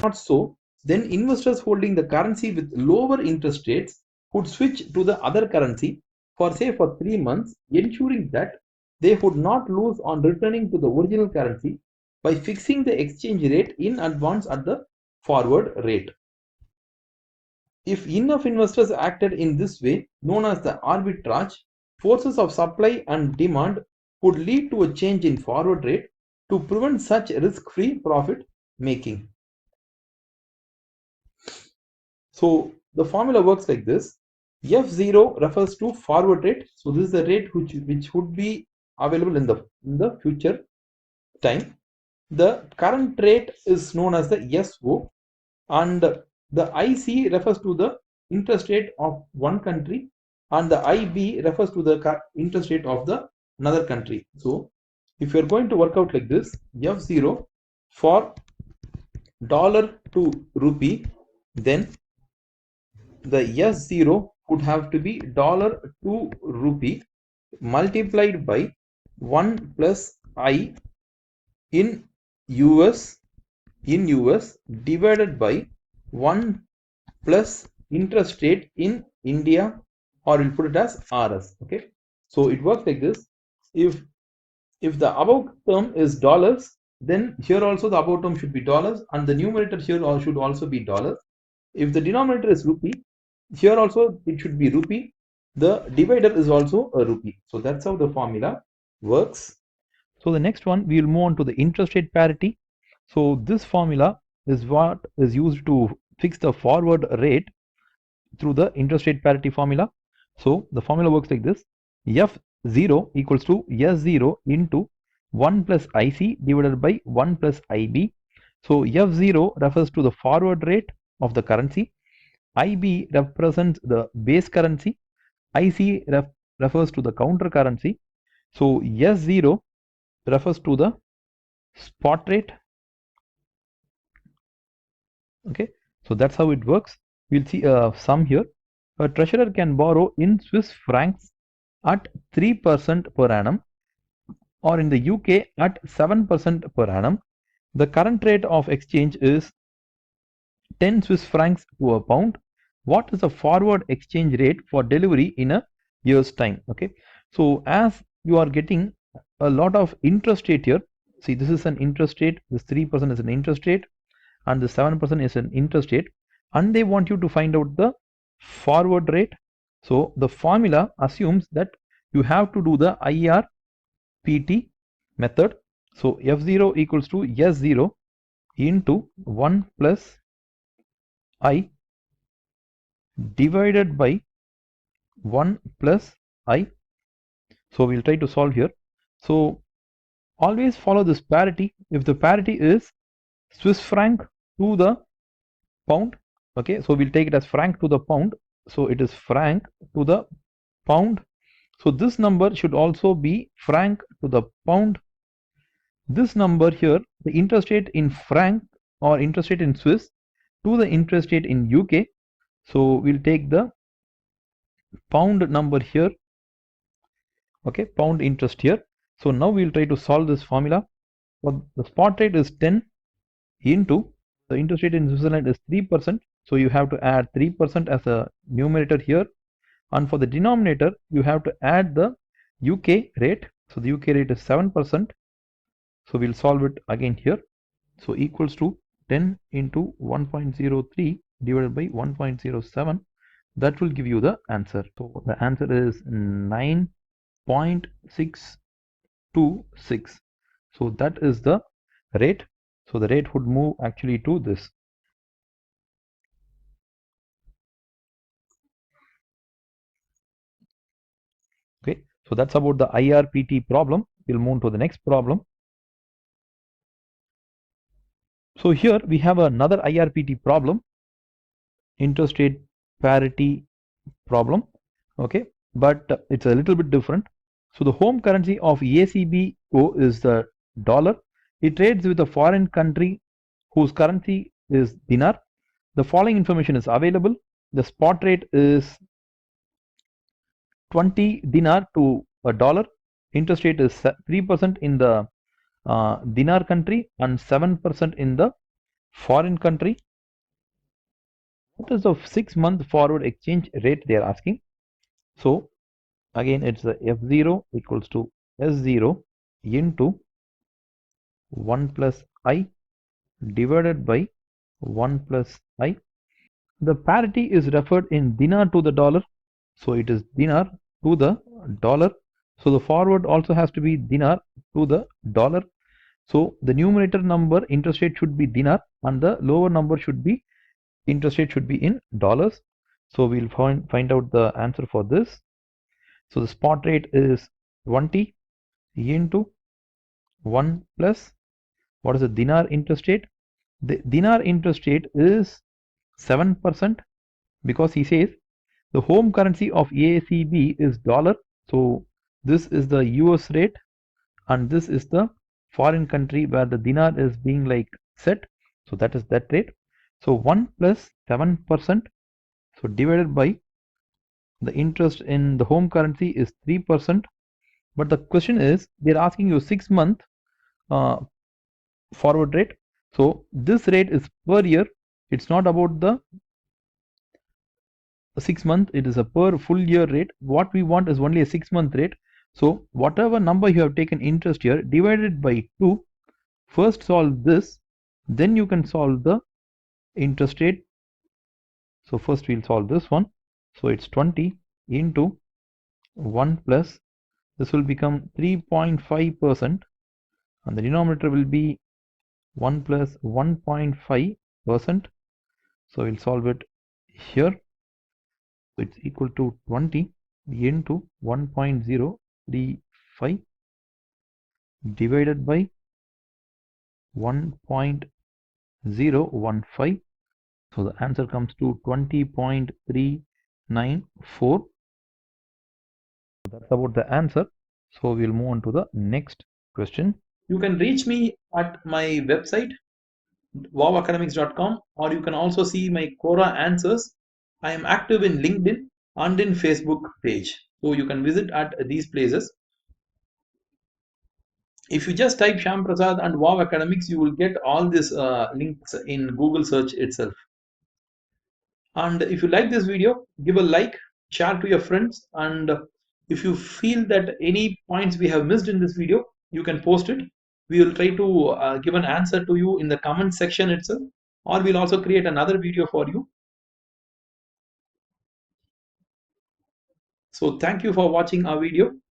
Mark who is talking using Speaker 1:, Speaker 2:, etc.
Speaker 1: not so, then investors holding the currency with lower interest rates would switch to the other currency for say for 3 months, ensuring that they would not lose on returning to the original currency by fixing the exchange rate in advance at the forward rate. If enough investors acted in this way, known as the arbitrage, forces of supply and demand would lead to a change in forward rate to prevent such risk-free profit making. So the formula works like this. F0 refers to forward rate. So this is the rate which would be available in the future time. The current rate is known as the SO, and the IC refers to the interest rate of one country, and the IB refers to the interest rate of the another country. So if you're going to work out like this, F0 for dollar to rupee, then the S0 would have to be dollar to rupee multiplied by 1 plus I in US divided by 1 plus interest rate in India, or we'll put it as RS. Okay, so it works like this. If the above term is dollars, then here also the above term should be dollars, and the numerator here should also be dollars. If the denominator is rupee, here also it should be rupee. The divider is also a rupee. So that's how the formula works. So the next one, we will move on to the interest rate parity. So this formula is what is used to fix the forward rate through the interest rate parity formula. So the formula works like this. F0 equals to S0 into 1 plus IC divided by 1 plus IB. So F0 refers to the forward rate of the currency. IB represents the base currency. IC refers to the counter currency. So S0 refers to the spot rate. Okay, so that's how it works. We'll see a sum here. A treasurer can borrow in Swiss francs at 3% per annum, or in the UK at 7% per annum. The current rate of exchange is 10 Swiss francs to a pound. What is the forward exchange rate for delivery in a year's time? Okay, so as you are getting a lot of interest rate here, see, this is an interest rate, this 3% is an interest rate, and the 7% is an interest rate, and they want you to find out the forward rate. So the formula assumes that you have to do the IRPT method. So F0 equals to S0 into 1 plus I divided by 1 plus I. So we'll try to solve here. So always follow this parity. If the parity is Swiss franc to the pound, okay, so we'll take it as franc to the pound. So it is franc to the pound. So this number should also be franc to the pound. This number here, the interest rate in franc or interest rate in Swiss to the interest rate in UK. So we'll take the pound number here. Okay, pound interest here. So now we'll try to solve this formula. Well, the spot rate is 10 into the interest rate in Switzerland is 3%. So you have to add 3% as a numerator here. And for the denominator, you have to add the UK rate. So the UK rate is 7%. So we'll solve it again here. So equals to 10 into 1.03 divided by 1.07. That will give you the answer. So the answer is 9.626. So that is the rate. So the rate would move actually to this. Okay, so that's about the IRPT problem. We'll move to the next problem. So here we have another IRPT problem, interest rate parity problem. Okay, but it's a little bit different. So the home currency of ACBO is the dollar. It trades with a foreign country whose currency is dinar. The following information is available. The spot rate is 20 dinar to a dollar. Interest rate is 3% in the dinar country and 7% in the foreign country. What is the 6-month forward exchange rate they are asking? So again, it's the F0 equals to S0 into 1 plus I divided by 1 plus I. The parity is referred in dinar to the dollar. So it is dinar to the dollar. So the forward also has to be dinar to the dollar. So the numerator number interest rate should be dinar and the lower number should be interest rate should be in dollars. So we'll find out the answer for this. So the spot rate is 20 into 1 plus what is the dinar interest rate? The dinar interest rate is 7% because he says the home currency of ACB is dollar. So this is the US rate and this is the foreign country where the dinar is being like set. So that is that rate. So 1 plus 7%. So divided by the interest in the home currency is 3%. But the question is they're asking you 6-month uh, forward rate. So this rate is per year. It's not about the 6-month. It is a per full year rate. What we want is only a 6-month rate. So whatever number you have taken interest here divided by 2. First solve this, then you can solve the interest rate. So first we'll solve this one. So it's 20 into 1 plus this will become 3.5% and the denominator will be 1 plus 1.5%. So we'll solve it here. So it's equal to 20 into 1.035 divided by 1.015. So the answer comes to 20.394. That's about the answer. So we'll move on to the next question.
Speaker 2: You can reach me at my website wowacademics.com, or you can also see my Quora answers. I am active in LinkedIn and in Facebook page. So you can visit at these places. If you just type Shyam Prasad and Wow Academics, you will get all these links in Google search itself. And if you like this video, give a like, share to your friends, and if you feel that any points we have missed in this video, you can post it. We will try to give an answer to you in the comment section itself, or we'll also create another video for you. So thank you for watching our video.